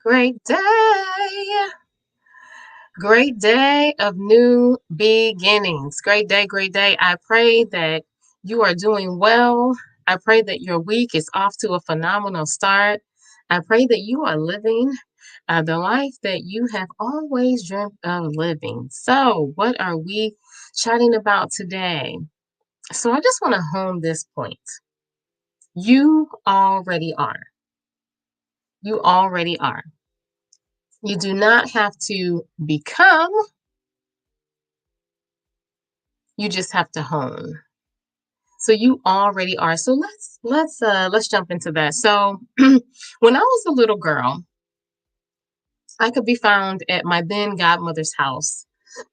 Great day. Great day of new beginnings. Great day, great day. I pray that you are doing well. I pray that your week is off to a phenomenal start. I pray that you are living the life that you have always dreamt of living. So, what are we chatting about today? So, I just want to hone this point. You already are. You already are. You do not have to become, you just have to hone. So you already are. So let's jump into that. So when I was a little girl, I could be found at my then godmother's house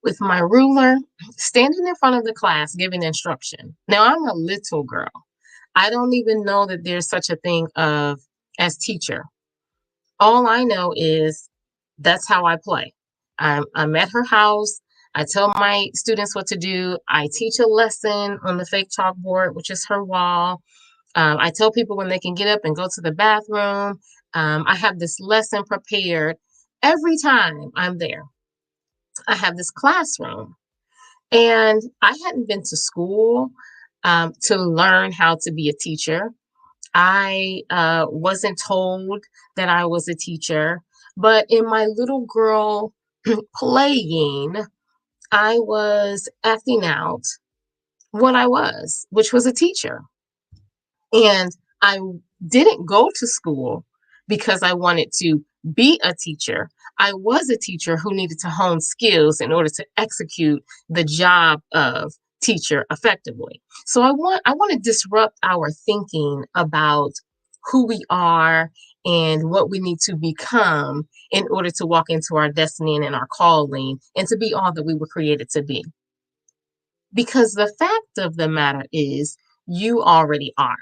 with my ruler, standing in front of the class giving instruction. Now I'm a little girl. I don't even know that there's such a thing of as teacher. All I know is that's how I play. I'm at her house. I tell my students what to do. I teach a lesson on the fake chalkboard, which is her wall. I tell people when they can get up and go to the bathroom. I have this lesson prepared every time I'm there. I have this classroom, and I hadn't been to school to learn how to be a teacher. I wasn't told that I was a teacher, but in my little girl playing, I was acting out what I was, which was a teacher. And I didn't go to school because I wanted to be a teacher. I was a teacher who needed to hone skills in order to execute the job of teacher effectively. So I want to disrupt our thinking about who we are and what we need to become in order to walk into our destiny and in our calling and to be all that we were created to be. Because the fact of the matter is you already are.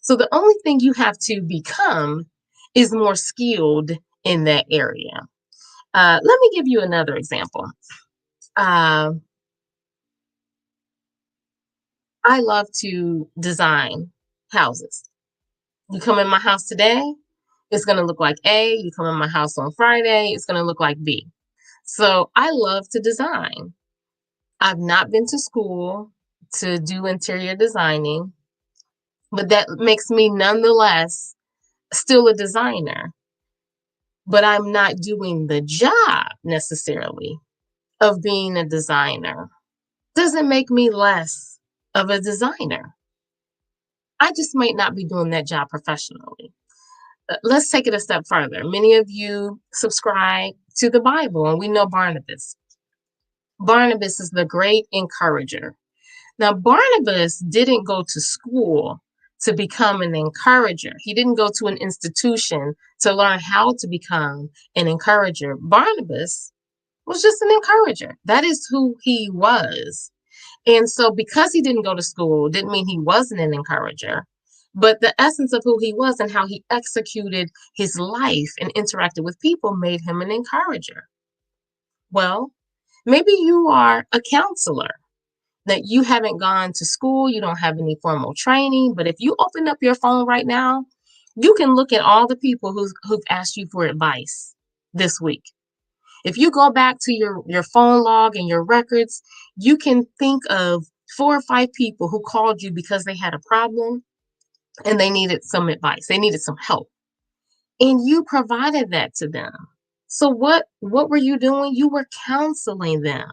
So the only thing you have to become is more skilled in that area. Let me give you another example. Uh, I love to design houses. You come in my house today, it's going to look like A. You come in my house on Friday, it's going to look like B. So I love to design. I've not been to school to do interior designing, but that makes me nonetheless still a designer. But I'm not doing the job necessarily of being a designer. Doesn't make me less of a designer. I just might not be doing that job professionally. Let's take it a step further. Many of you subscribe to the Bible, and we know Barnabas. Barnabas is the great encourager. Now, Barnabas didn't go to school to become an encourager. He didn't go to an institution to learn how to become an encourager. Barnabas was just an encourager. That is who he was. And so, because he didn't go to school, didn't mean he wasn't an encourager. But the essence of who he was and how he executed his life and interacted with people made him an encourager. Well, maybe you are a counselor, that you haven't gone to school, you don't have any formal training, but if you open up your phone right now, you can look at all the people who've asked you for advice this week. If you go back to your phone log and your records, you can think of 4 or 5 people who called you because they had a problem and they needed some advice. They needed some help. And you provided that to them. So what were you doing? You were counseling them.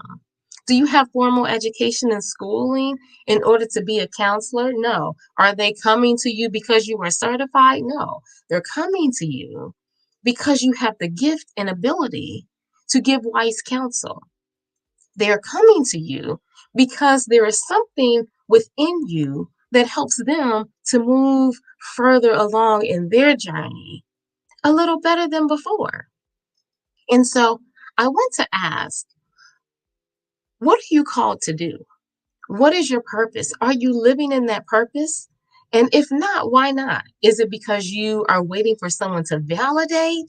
Do you have formal education and schooling in order to be a counselor? No. Are they coming to you because you are certified? No. They're coming to you because you have the gift and ability to give wise counsel. They're coming to you because there is something within you that helps them to move further along in their journey a little better than before. And so I want to ask, what are you called to do? What is your purpose? Are you living in that purpose? And if not, why not? Is it because you are waiting for someone to validate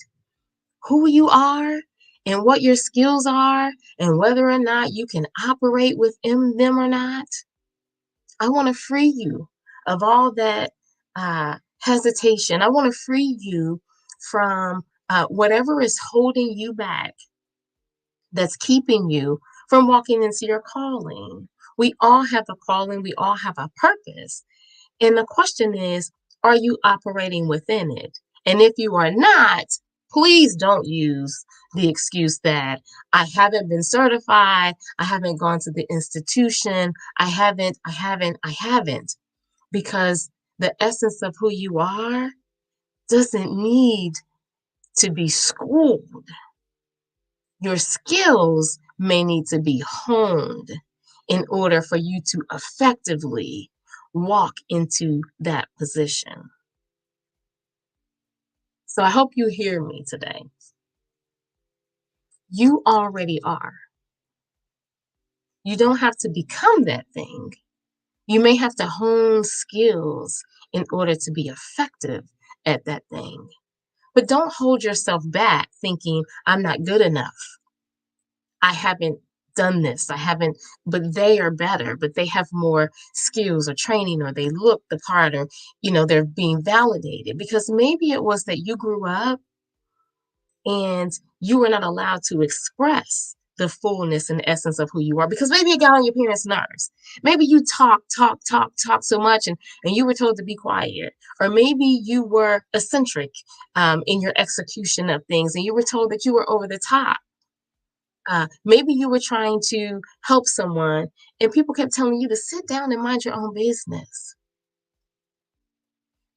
who you are and what your skills are and whether or not you can operate within them or not? I want to free you of all that hesitation. I want to free you from whatever is holding you back, that's keeping you from walking into your calling. We all have a calling, we all have a purpose. And the question is, are you operating within it? And if you are not, please don't use the excuse that I haven't been certified, I haven't gone to the institution, I haven't, because the essence of who you are doesn't need to be schooled. Your skills may need to be honed in order for you to effectively walk into that position. So I hope you hear me today. You already are. You don't have to become that thing. You may have to hone skills in order to be effective at that thing. But don't hold yourself back thinking, I'm not good enough. I haven't done this. I haven't, but they are better, but they have more skills or training, or they look the part, or, they're being validated, because maybe it was that you grew up and you were not allowed to express the fullness and essence of who you are, because maybe it got on your parents' nerves. Maybe you talk so much, and you were told to be quiet. Or maybe you were eccentric in your execution of things, and you were told that you were over the top. Maybe you were trying to help someone and people kept telling you to sit down and mind your own business.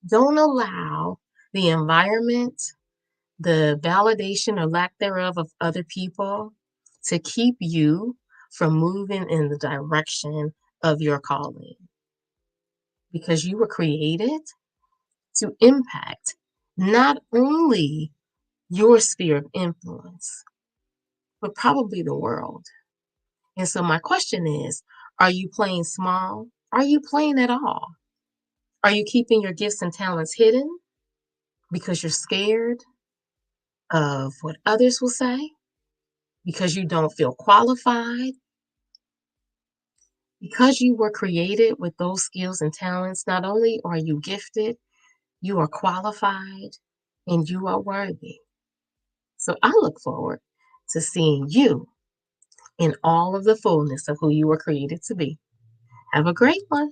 Don't allow the environment, the validation or lack thereof of other people to keep you from moving in the direction of your calling, because you were created to impact not only your sphere of influence, but probably the world. And so my question is, are you playing small? Are you playing at all? Are you keeping your gifts and talents hidden because you're scared of what others will say? Because you don't feel qualified? Because you were created with those skills and talents, not only are you gifted, you are qualified and you are worthy. So I look forward to seeing you in all of the fullness of who you were created to be. Have a great one.